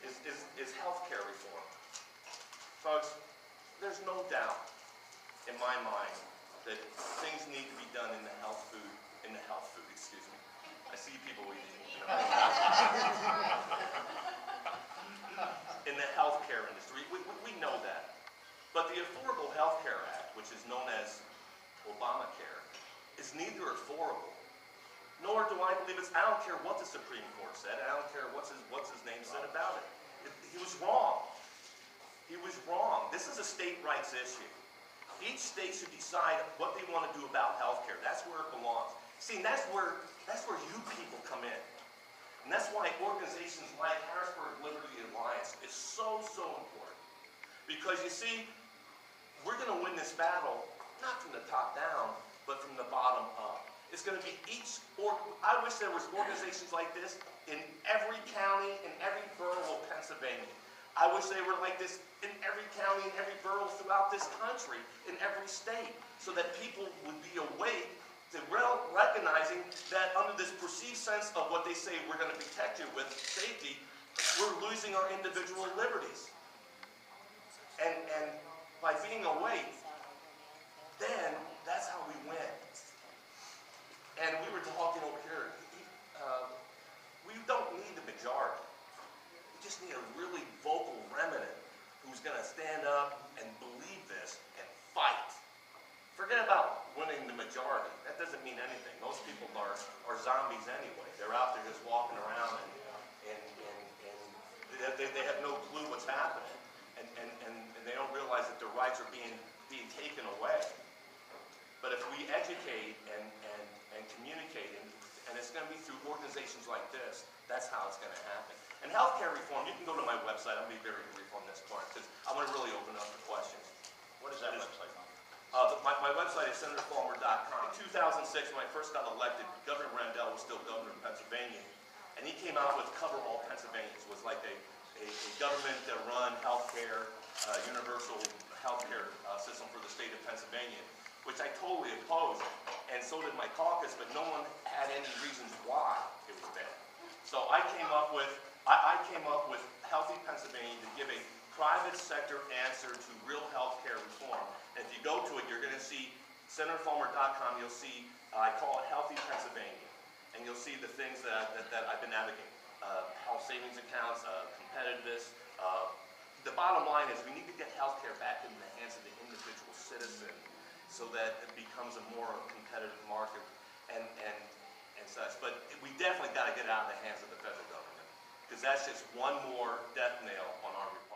is healthcare reform. Folks, there's no doubt in my mind that things need to be done in the health food, excuse me. I see people eating, in the healthcare industry. We know that. But the Affordable Health Care Act, which is known as Obamacare, is neither affordable, nor do I believe I don't care what the Supreme Court said, I don't care what's his name said about it. He was wrong. He was wrong. This is a state rights issue. Each state should decide what they want to do about health care. That's where it belongs. See, and that's where you people come in. And that's why organizations like Harrisburg Liberty Alliance is so important. Because you see, we're going to win this battle, not from the top down, but from the bottom up. It's going to be I wish there was organizations like this in every county, in every borough of Pennsylvania. I wish they were like this in every county, in every borough throughout this country, in every state, so that people would be awake to recognizing that under this perceived sense of what they say we're going to protect you with safety, we're losing our individual liberties. And by being awake, then that's how we win. And we were talking over here, we don't need the majority. We just need a really vocal remnant who's going to stand up and believe this and fight. Forget about winning the majority. That doesn't mean anything. Most people are zombies anyway. They're out there just walking around and they have no clue what's happening. And they don't realize that their rights are being taken away. But if we educate and communicate, and it's going to be through organizations like this, that's how it's going to happen. And healthcare reform, you can go to my website. I'll be very brief on this part because I want to really open up for questions. What is that website? My website is senatorfolmer.com. In 2006, when I first got elected, Governor Rendell was still governor of Pennsylvania, and he came out with Cover All Pennsylvanians. It was like a government-run healthcare, universal healthcare system for the state of Pennsylvania, which I totally opposed, and so did my caucus, but no one had any reasons why it was bad. So I came up with Healthy Pennsylvania to give a private sector answer to real healthcare reform. And if you go to it, you're going to see senatorfolmer.com. You'll see I call it Healthy Pennsylvania, and you'll see the things that I've been advocating: health savings accounts, competitiveness. The bottom line is we need to get healthcare back in the hands of the individual citizen, so that it becomes a more competitive market and such. But we definitely got to get out of the hands of the federal government, because that's just one more death nail on our republic.